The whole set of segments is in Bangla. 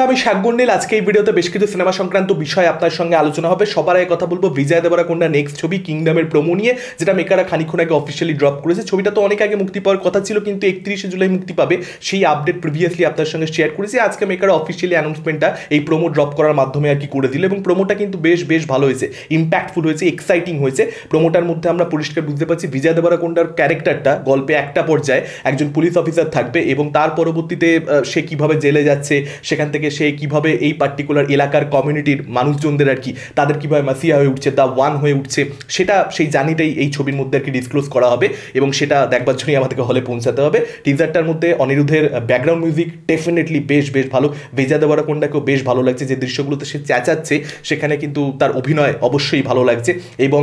বন্ধুরা আমি শাকগন্ডিল আজকে এই ভিডিওতে বেশ কিছু সিনেমা সংক্রান্ত বিষয় আপনার সঙ্গে আলোচনা হবে। সবার আগে কথা বলবো বিজয় দেবরাকোন্ডা নেক্সট ছবি কিংডমের প্রোমো নিয়ে, যেটা মেকাররা খানিকক্ষণ আগে অফিসিয়ালি ড্রপ করেছে। ছবিটা তো অনেক আগে মুক্তি পাওয়ার কথা ছিল, কিন্তু 31শে জুলাই মুক্তি পাবে সেই আপডেট প্রিভিয়াসলি আপনার সঙ্গে শেয়ার করেছি। আজকে মেকাররা অফিসিয়ালি অ্যানাউন্সমেন্টটা এই প্রোমো ড্রপ করার মাধ্যমে আর কি করে দিল, এবং প্রোমোটা কিন্তু বেশ ভালো হয়েছে, ইম্প্যাক্টফুল হয়েছে, এক্সাইটিং হয়েছে। প্রোমোটার মধ্যে আমরা পরিষ্কার বুঝতে পারছি বিজয় দেবরাকোন্ডার ক্যারেক্টারটা গল্পে একটা পর্যায়ে একজন পুলিশ অফিসার থাকবে, এবং তার পরবর্তীতে সে কিভাবে জেলে যাচ্ছে, সেখান থেকে সে কিভাবে এই পার্টিকুলার এলাকার কমিউনিটির মানুষজনদের আর কি তাদের কিভাবে মাসিয়া হয়ে উঠছে, দা ওয়ান হয়ে উঠছে, সেটা সেই জার্নিটাই এই ছবির মধ্যে আর কি ডিসক্লোজ করা হবে, এবং সেটা দেখবার জন্যই আমাদেরকে হলে পৌঁছাতে হবে। টিজারটার মধ্যে অনিরুদ্ধের ব্যাকগ্রাউন্ড মিউজিক ডেফিনেটলি বেশ ভালো। বিজয় দেবরাকোন্ডাকেও বেশ ভালো লাগছে, যে দৃশ্যগুলোতে সে চেঁচাচ্ছে সেখানে কিন্তু তার অভিনয় অবশ্যই ভালো লাগছে, এবং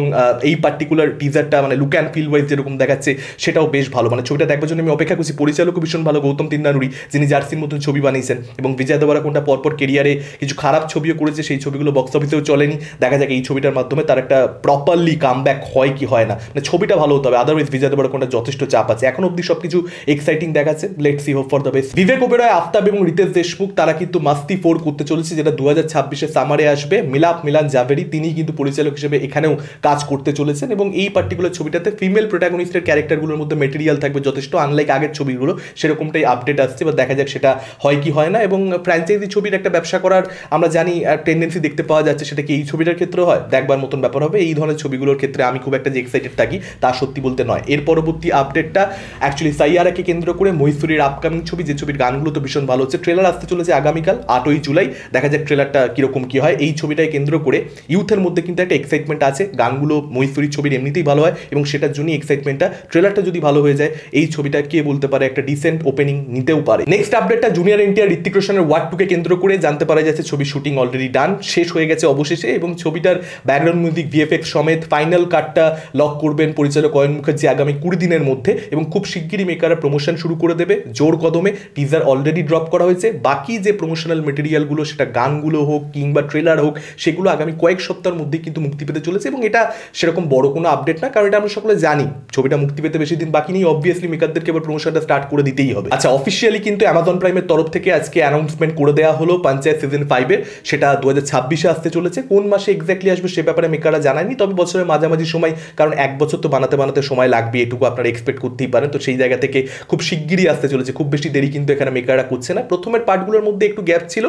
এই পার্টিকুলার টিজারটা মানে লুক অ্যান্ড ফিল ওয়াইজ যেরকম দেখাচ্ছে সেটাও বেশ ভালো। মানে ছবিটা দেখবার জন্য আমি অপেক্ষা করছি। পরিচালকও ভীষণ ভালো, গৌতম তিন্নানুরি, যিনি জার্সির মতন ছবি বানিয়েছেন, এবং বিজয় দেবরাকোন্ডা পরপর কেরিয়ারে কিছু খারাপ ছবিও করেছে, সেই ছবিগুলো বক্স অফিসেও চলেনি। দেখা যাক এই ছবিটার মাধ্যমে তার একটা প্রপারলি কামব্যাক হয় কি হয় না। মানে ছবিটা ভালো হতে হবে, আদারওয়াইজ বিজয় দেবরাকোন্ডার যথেষ্ট চাপ আছে। এখন অবধি সবকিছু এক্সাইটিং দেখাচ্ছে, let's see, hope for the best. Vivek Oberoi, Aftab এবং রিতেশ দেশমুখ তারা কিন্তু মাস্তি 4 করতে চলেছে, যেটা 2026-এ সামারে আসবে। মিলাপ মিলান জাভেরি তিনি কিন্তু পরিচালক হিসেবে এখানেও কাজ করতে চলেছেন, এবং এই পার্টিকুলার ছবিটাতে ফিমেল প্রোটাগনিস্টের ক্যারেক্টারগুলোর মধ্যে মেটেরিয়াল থাকবে যথেষ্ট, আনলাইক আগের ছবিগুলো সেরকমটাই আপডেট আসছে। বা দেখা যাক সেটা হয় কি হয় না। এবং ফ্র্যাঞ্চাইজি ছবির একটা ব্যবসা করার আমরা জানি টেন্ডেন্সি দেখতে পাওয়া যাচ্ছে, সেটা কি এই ছবিটার ক্ষেত্রে হয়, দেখবার মতন ব্যাপার হবে। এই ধরনের ছবিগুলোর ক্ষেত্রে আমি খুব একটা যে এক্সাইটেড থাকি তা সত্যি বলতে নয়। এর পরবর্তী আপডেটটা অ্যাকচুয়ালি সাইয়ারাকে কেন্দ্র করে মহীশূরের আপকামিং ছবি, যে ছবির গানগুলো তো ভীষণ ভালো হচ্ছে। ট্রেলার আসতে চলেছে আগামীকাল 8ই জুলাই, দেখা যাক ট্রেলারটা কিরকম কি হয়। এই ছবিটাকে কেন্দ্র করে ইউথের মধ্যে কিন্তু একটা এক্সাইটমেন্ট আছে, গানগুলো মহীশূরী ছবির এমনিতেই ভালো হয়, এবং সেটার জন্যই এক্সাইটমেন্টটা। ট্রেলারটা যদি ভালো হয়ে যায় এই ছবিটা কে বলতে পারে একটা ডিসেন্ট ওপেনিং নিতেও পারে। নেক্সট আপডেটটা জুনিয়র এনটিআর ঋত্বিক রোশনের ওয়ার্ড 2-কে কেন্দ্র করে জানতে পারা যাচ্ছে ছবি শুটিং অলরেডি ডান, শেষ হয়ে গেছে অবশেষে, এবং ছবিটার ব্যাকগ্রাউন্ড মিউজিক ভিএফএক্স সমেত ফাইনাল কাটটা লক করবেন পরিচালক অয়ন মুখার্জি আগামী 20 দিনের মধ্যে, এবং খুব শিগগিরই মেকাররা প্রমোশন শুরু করে দেবে জোর কদমে। টিজার অলরেডি ড্রপ করা হয়েছে, বাকি যে প্রমোশনাল মেটেরিয়ালগুলো সেটা গানগুলো হোক কিংবা ট্রেলার হোক সেগুলো আগামী কয়েক সপ্তাহের মধ্যেই কিন্তু মুক্তি পেতে চলেছে, এবং এটা সেরকম বড় কোনো আপডেট না, কারণ এটা আমরা সকলে জানি ছবিটা মুক্তি পেতে বেশি দিন বাকি নেই। অবভিয়াসলি মেকারদেরকে এবার প্রমোশনটা স্টার্ট করে দিতেই হবে। আচ্ছা, অফিসিয়ালি কিন্তু অ্যামাজন প্রাইমের তরফ থেকে আজকে অ্যানাউন্সমেন্ট করে দেওয়া হলো পঞ্চায়েত সিজন 5-এর, সেটা 2026-এ আসতে চলেছে। কোন মাসে এক্স্যাক্টলি আসবে সে ব্যাপারে মেকাররা জানায়নি, তবে বছরের মাঝামাঝি সময়, কারণ 1 বছর তো বানাতে সময় লাগবে, এটুকু আপনারা এক্সপেক্ট করতেই পারেন। তো সেই জায়গা থেকে খুব শিগগিরই আসতে চলেছে, খুব বেশি দেরি কিন্তু এখানে মেকাররা করছে না। প্রথমের পার্টগুলোর মধ্যে একটু গ্যাপ ছিল,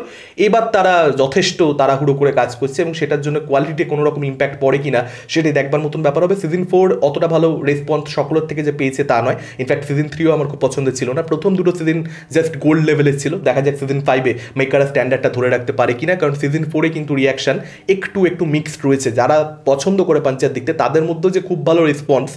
এবার তারা যথেষ্ট তাড়াহুড়ো করে কাজ করছে, এবং সেটার জন্য কোয়ালিটিতে কোনো রকম ইম্প্যাক্ট পড়ে কিনা সেটাই দেখবার মতন ব্যাপার হবে। সিজন 4 অতটা ভালো রেসপন্স সকলের থেকে যে পেয়েছে তা নয়, ইনফ্যাক্ট সিজন 3ও আমার খুব পছন্দের ছিল না। প্রথম দুটো সিজন জাস্ট গোল্ড লেভেলের ছিল, দেখা যাক সিজন 5-এ মেকাররা স্ট্যান্ডার্ডটা ধরে রাখতে পারে কিনা, কারণ সিজন 4-এ কিন্তু রিয়াকশন একটু মিক্সড রয়েছে। যারা পছন্দ করে পঞ্চায়েত দেখতে তাদের মধ্যে যে খুব ভালো রেসপন্স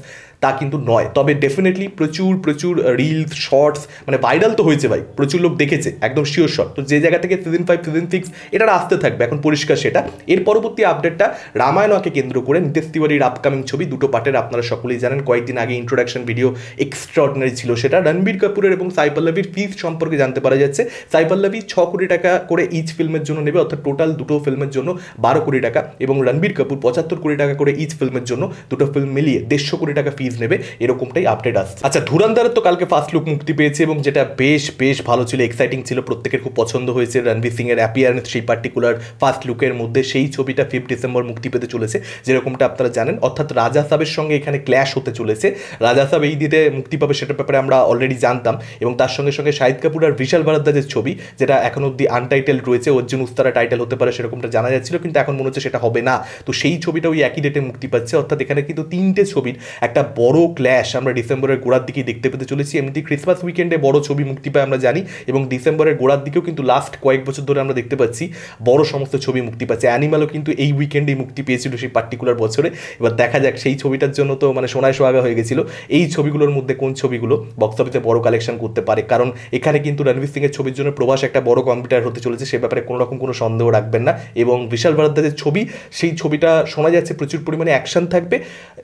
তা কিন্তু নয়, তবে ডেফিনেটলি প্রচুর রিলস শর্টস মানে ভাইরাল তো হয়েছে ভাই, প্রচুর লোক দেখেছে, একদম শিওর শট। তো যে জায়গা থেকে সিজন 5 সিজন 6 এটা আসতে থাকবে এখন পরিষ্কার সেটা। এর পরবর্তী আপডেটটা রামায়ণকে কেন্দ্র করে নিতেশ তিওয়ারির আপকামিং ছবি, দুটো পার্টের, আপনারা সকলেই জানেন। কয়েকদিন আগে ইন্ট্রোডাকশন ভিডিও এক্সট্রাঅর্ডিনারি ছিল সেটা। রণবীর কাপুরের এবং সাই পল্লবীর ফিস সম্পর্কে জানতে পারা যাচ্ছে। সাই পল্লবী 6 কোটি টাকা করে ইচ ফিল্মের জন্য নেবে, অর্থাৎ টোটাল দুটো ফিল্মের জন্য 12 কোটি টাকা, এবং রণবীর কাপুর 75 কোটি টাকা করে ইচ ফিল্মের জন্য, দুটো ফিল্ম মিলিয়ে 150 কোটি টাকা ফিস নেবে, এরকম আপডেট আসছে। আচ্ছা, ধুরন্ধরের তো কালকে ফার্স্ট লুক মুক্তি পেয়েছে, এবং যেটা বেশ ভালো ছিল, এক্সাইটিং ছিল, প্রত্যেকের খুব পছন্দ হয়েছে। রণবীর সিং এর অ্যাপিয়ারেন্স সেই পার্টিকুলার ফার্স্ট লুকের মধ্যে, সেই ছবিটা 5 ডিসেম্বর মুক্তি পেতে চলেছে, যেরকমটা আপনারা জানেন। অর্থাৎ রাজা সাহেবের সঙ্গে এখানে ক্ল্যাশ হতে চলেছে। রাজা সাহেব এই দিতে মুক্তি পাবে সেটার ব্যাপারে আমরা অলরেডি জানতাম, এবং তার সঙ্গে শাহিদ কাপুর আর বিশাল ভারদ্বাজের ছবি, যেটা এখন অব্দি আনটাইটেল রয়েছে, অর্জুন উস্তারা টাইটেল হতে পারে সেরকমটা জানা যাচ্ছিল, কিন্তু এখন মনে হচ্ছে সেটা হবে না। তো সেই ছবিটা ওই একই ডেটে মুক্তি পাচ্ছে, অর্থাৎ এখানে কিন্তু 3টে ছবির একটা বড় ক্ল্যাশ আমরা ডিসেম্বরের গোড়ার দিকেই দেখতে পেতে চলেছি। এমনিতে ক্রিসমাস উইকেন্ডে বড় ছবি মুক্তি পায় আমরা জানি, এবং ডিসেম্বরের গোড়ার দিকেও কিন্তু লাস্ট কয়েক বছর ধরে আমরা দেখতে পাচ্ছি বড় সমস্ত ছবি মুক্তি পাচ্ছে। অ্যানিমালও কিন্তু এই উইকেন্ডেই মুক্তি পেয়েছিল সেই পার্টিকুলার বছরে। এবার দেখা যাক সেই ছবিটার জন্য তো মানে সোনায় সোহাগা হয়ে গেছিল। এই ছবিগুলোর মধ্যে কোন ছবিগুলো বক্স অফিসে বড় কালেকশন করতে পারে, কারণ এখানে কিন্তু রণবীর সিং এর ছবির জন্য প্রভাস একটা বড় কম্পিউটার হতে চলেছে, সে ব্যাপারে কোনো রকম কোনো সন্দেহ রাখবেন না। এবং বিশাল ভারদ্বাজের ছবি, সেই ছবিটা শোনা যাচ্ছে প্রচুর পরিমাণে অ্যাকশন থাকবে,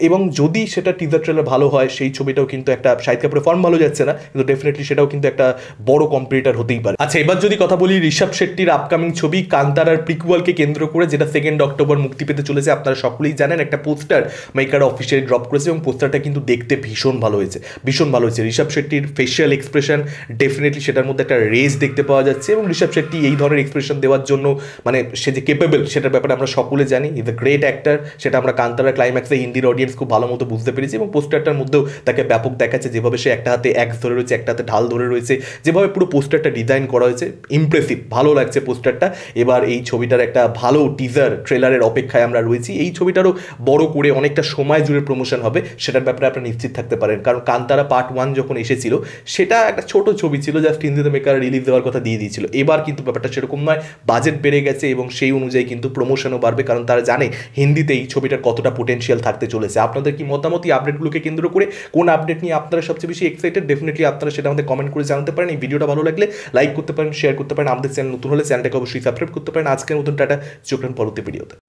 এবং যদি সেটা টিজার ট্রেলার ভালো হয়, সেই ছবিটাও কিন্তু একটা শাহিদ কাপুরের ফর্ম ভালো যাচ্ছে না, কিন্তু ডেফিনেটলি সেটাও কিন্তু একটা বড় কম্পিটিটর হতেই পারে। আচ্ছা, এবার যদি কথা বলি ঋষভ শেট্টির আপকামিং ছবি কান্তারার প্রিকুয়ালকে কেন্দ্র করে, যেটা 2 অক্টোবর মুক্তি পেতে চলেছে। আপনারা সকলেই জানেন একটা পোস্টার মেকাররা অফিসিয়ালি ড্রপ করেছে এবং পোস্টারটা কিন্তু দেখতে ভীষণ ভালো হয়েছে, ভীষণ ভালো হয়েছে। ঋষভ শেট্টির ফেশিয়াল এক্সপ্রেশন ডেফিনেটলি সেটার মধ্যে একটা রেজ দেখতে পাওয়া যাচ্ছে এবং ঋষভ শেট্টি এই ধরনের এক্সপ্রেশন দেওয়ার জন্য মানে সে যে কেপেবল সেটার ব্যাপারে আমরা সকলে জানি। ইজ এ গ্রেট অ্যাক্টর, সেটা আমরা কান্তারা ক্লাইম্যাক্সে হিন্দির অডিয়েন্স খুব ভালো মতো বুঝতে পেরেছি এবং পোস্টারটার মধ্যেও তাকে ব্যাপক দেখাচ্ছে, যেভাবে সে একটা হাতে অ্যাক্স ধরে রয়েছে, একটা হাতে ঢাল ধরে রয়েছে, যেভাবে পুরো পোস্টারটা ডিজাইন করা হয়েছে ইমপ্রেসিভ, ভালো লাগছে পোস্টারটা। এবার এই ছবিটার একটা ভালো টিজার ট্রেলারের অপেক্ষায় আমরা রয়েছি। এই ছবিটারও বড় করে অনেকটা সময় জুড়ে প্রমোশন হবে, সেটার ব্যাপারে আপনারা নিশ্চিত থাকতে পারেন, কারণ কান্তারা পার্ট 1 যখন এসেছিল সেটা একটা ছোট ছবি ছিল, জাস্ট হিন্দিতে মেকার রিলিজ দেওয়ার কথা দিয়ে দিয়েছিল। এবার কিন্তু ব্যাপারটা সেরকম নয়, বাজেট বেড়ে গেছে এবং সেই অনুযায়ী কিন্তু প্রমোশনও বাড়বে, কারণ তারা জানে হিন্দিতে এই ছবিটার কতটা পোটেনশিয়াল থাকতে চলেছে। আপনাদের কি মতামত এই আপডেটগুলোকে কেন্দ্র করে? কোন আপডেট নিয়ে আপনারা সবচেয়ে বেশি এক্সাইটেড? ডেফিনেটলি আপনারা সেটা আমাদের কমেন্ট করে জানাতে পারেন। এই ভিডিওটা ভালো লাগলে লাইক করতে পারেন, শেয়ার করতে পারেন। আমাদের চ্যানেল নতুন হলে চ্যানেলটাকে অবশ্যই সাবস্ক্রাইব করতে পারেন। আজকের মতন টাটা, চোখ রাখুন পরবর্তী ভিডিওতে।